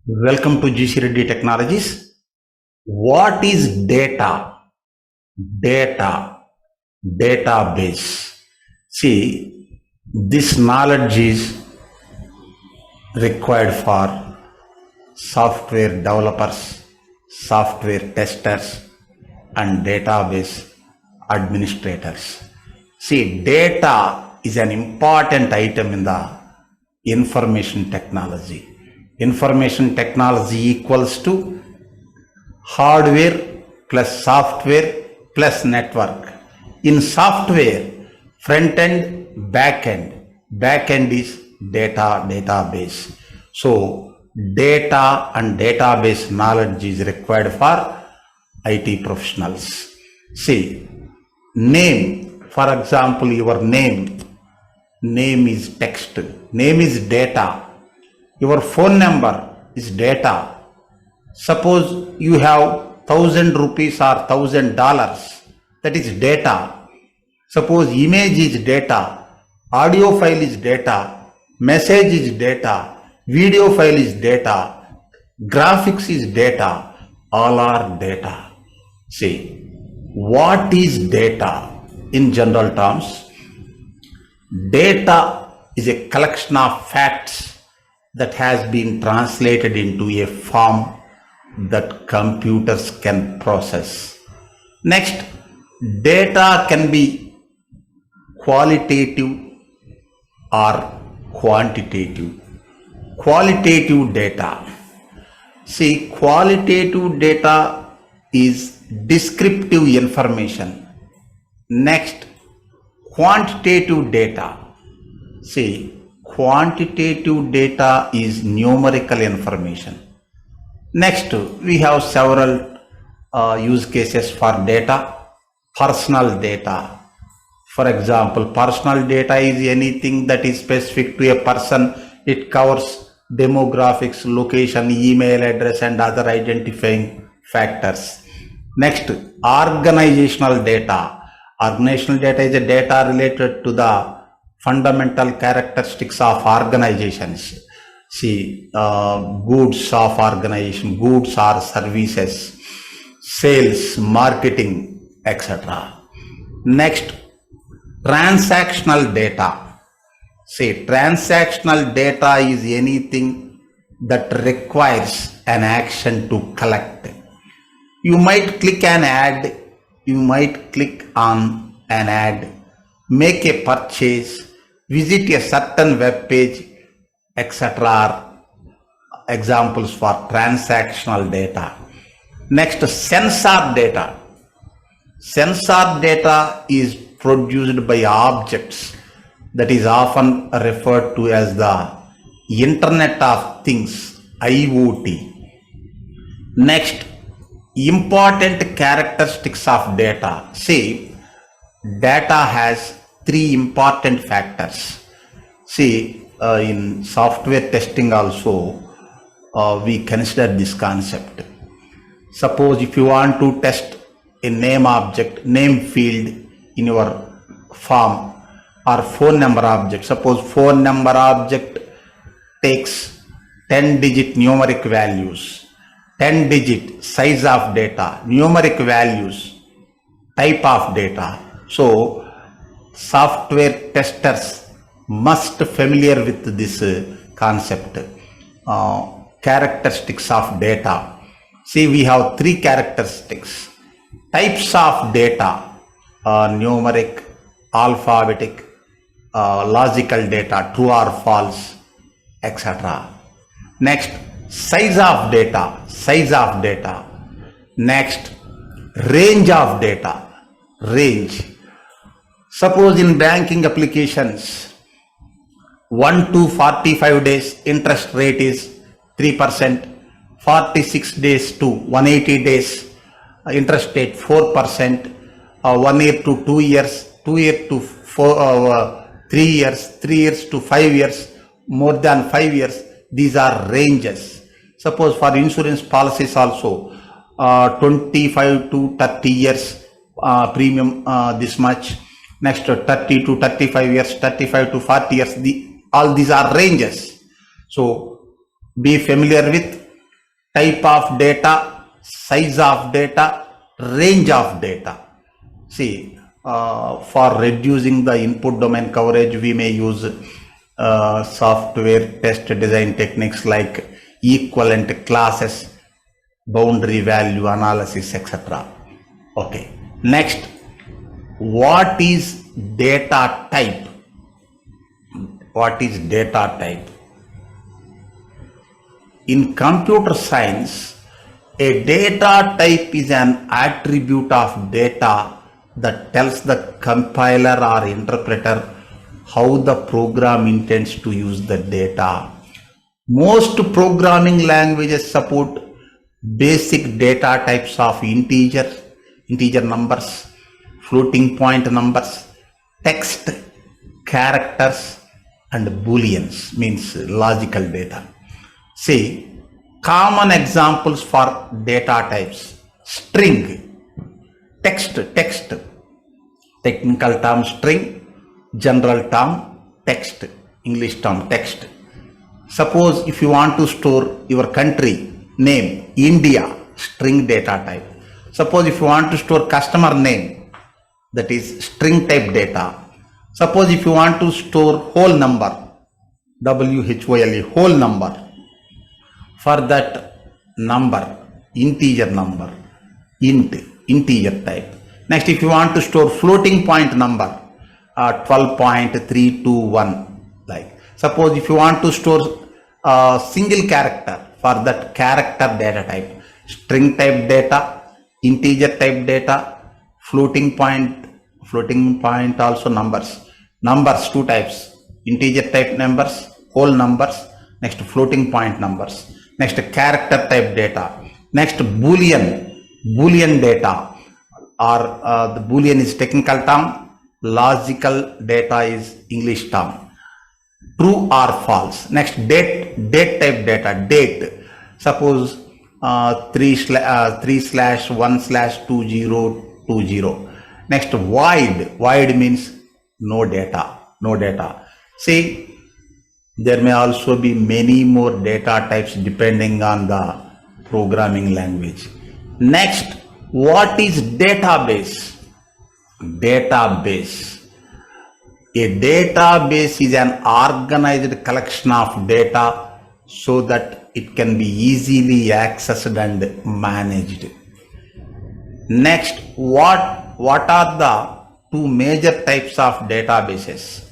Welcome to GC Reddy Technologies. What is data? Database. See, this knowledge is required for software developers, software testers, and database administrators. See, data is an important item in the information technology. Information technology equals to hardware plus software plus network. In software, front end, back end. Back end is database. So data and database knowledge is required for IT professionals. See, name, for example, your name is text, name is data. Your phone number is data. Suppose you have 1,000 rupees or $1,000, that is data. Suppose image is data, audio file is data, message is data, video file is data, graphics is data, all are data. See, what is data in general terms? Data is a collection of facts that has been translated into a form that computers can process. Next, data can be qualitative or quantitative. Qualitative data. See, qualitative data is descriptive information. Next, quantitative data. See, quantitative data is numerical information. Next, we have several use cases for data. Personal data. For example, personal data is anything that is specific to a person. It covers demographics, location, email address, and other identifying factors. Next, organizational data. Organizational data is a data related to the fundamental characteristics of organizations. See, goods of organization, goods or services, sales, marketing, etc. Next, transactional data. See, transactional data is anything that requires an action to collect. You might click an ad, you might click on an ad, make a purchase, visit a certain web page, etc. are examples for transactional data. Next, sensor data. Sensor data is produced by objects, that is often referred to as the Internet of Things, IoT. Next, important characteristics of data. See, data has three important factors. See, in software testing also, we consider this concept. Suppose if you want to test a name object, name field in your form, or phone number object. Suppose phone number object takes 10-digit numeric values, 10-digit size of data, numeric values, type of data. So software testers must familiar with this concept, characteristics of data. See, we have three characteristics. Types of data, numeric, alphabetic, logical data, true or false, etc. Next, size of data. Next, range of data, range. Suppose in banking applications, 1 to 45 days interest rate is 3%, 46 days to 180 days interest rate 4%, 1 year to 2 years, 2 years to 3 years, 3 years to 5 years, more than 5 years. These are ranges. Suppose for insurance policies also, 25 to 30 years premium this much. Next, 30 to 35 years, 35 to 40 years. All these are ranges. So be familiar with type of data, size of data, range of data. See, for reducing the input domain coverage, we may use software test design techniques like equivalent classes, boundary value analysis, etc. Okay. Next, what is data type? What is data type? In computer science, a data type is an attribute of data that tells the compiler or interpreter how the program intends to use the data. Most programming languages support basic data types of integer numbers, floating point numbers, text, characters, and booleans, means logical data. See, common examples for data types: string, text, technical term string, general term text, English term text. Suppose if you want to store your country name, India, string data type. Suppose if you want to store customer name, that is string type data. Suppose if you want to store whole number, WHOLE, whole number. For that number, integer number, int, integer type. Next, if you want to store floating point number, 12.321, like. Suppose if you want to store single character, for that character data type, string type data, integer type data, floating point also numbers. Numbers, two types: integer type numbers, whole numbers. Next, floating point numbers. Next, character type data. Next, boolean data, or the boolean is technical term, logical data is English term. True or false. Next, date type data, date. Suppose 3/1/2020. Next, void means no data. See, there may also be many more data types depending on the programming language. Next, what is database? Database. A database is an organized collection of data so that it can be easily accessed and managed. Next, what are the two major types of databases?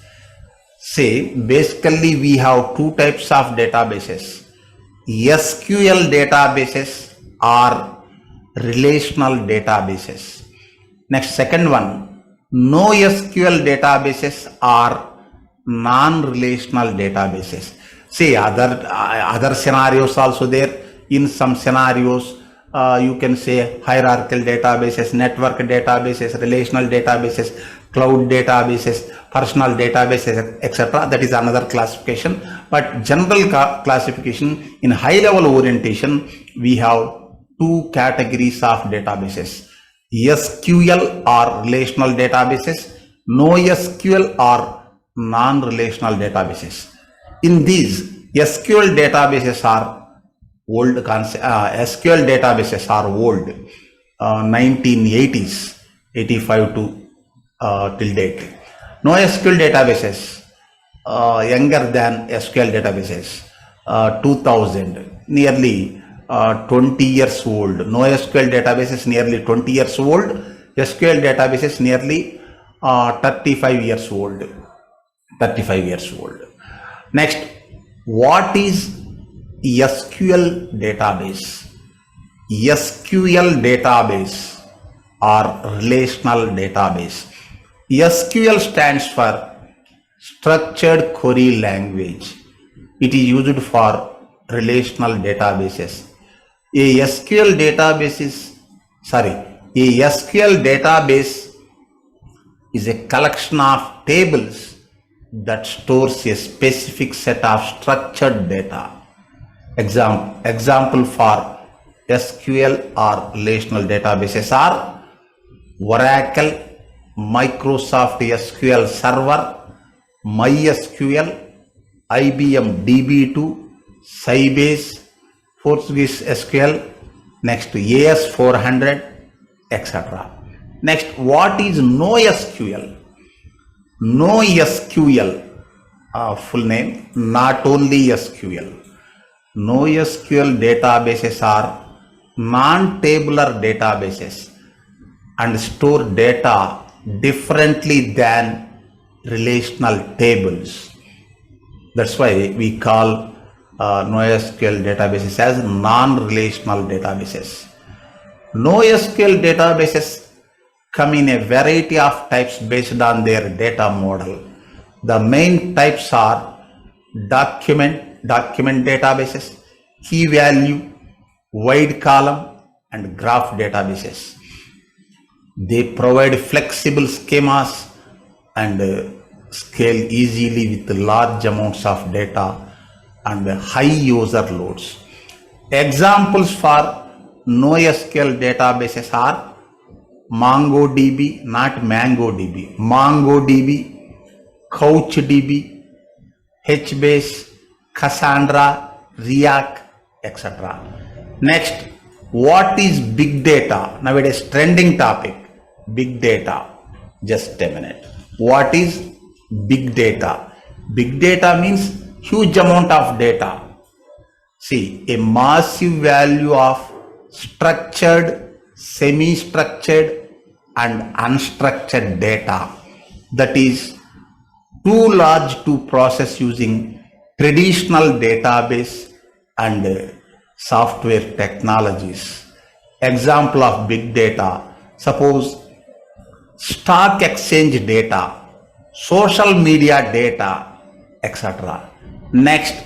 Say, basically we have two types of databases: SQL databases or relational databases. Next, second one, NoSQL databases or non-relational databases. See, other scenarios also there. In some scenarios, you can say hierarchical databases, network databases, relational databases, cloud databases, personal databases, etc. That is another classification. But general classification, in high level orientation, we have two categories of databases: SQL or relational databases, NoSQL or non-relational databases. In these, SQL databases are old. SQL databases are old, 1980s, 85 to till date. NoSQL databases, younger than SQL databases, 2000, nearly 20 years old. NoSQL databases nearly 20 years old. SQL databases nearly 35 years old. Next, what is SQL database? SQL database or relational database. SQL stands for Structured Query Language. It is used for relational databases. A SQL database is a collection of tables that stores a specific set of structured data. Example for SQL or relational databases are Oracle, Microsoft SQL Server, MySQL, IBM DB2, Sybase, Portuguese SQL, next AS400, etc. Next, what is NoSQL? NoSQL, full name, not only SQL. NoSQL databases are non-tabular databases and store data differently than relational tables. That's why we call NoSQL databases as non-relational databases. NoSQL databases come in a variety of types based on their data model. The main types are document databases, key value, wide column, and graph databases. They provide flexible schemas and scale easily with large amounts of data and high user loads. Examples for NoSQL databases are MongoDB, not MangoDB, MongoDB, CouchDB, HBase, Cassandra, React, etc. Next, what is big data? Nowadays trending topic, big data. Just a minute. What is big data? Big data means huge amount of data. See, a massive value of structured, semi-structured and unstructured data that is too large to process using traditional database and software technologies. Example of big data, suppose stock exchange data, social media data, etc. Next,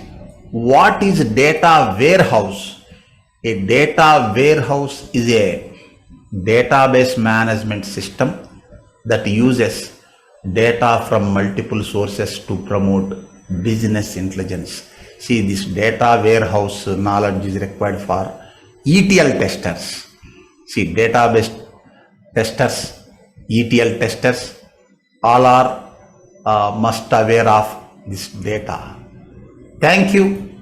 what is data warehouse? A data warehouse is a database management system that uses data from multiple sources to promote business intelligence. See, this data warehouse knowledge is required for ETL testers. See, database testers, ETL testers, all are must aware of this data. Thank you.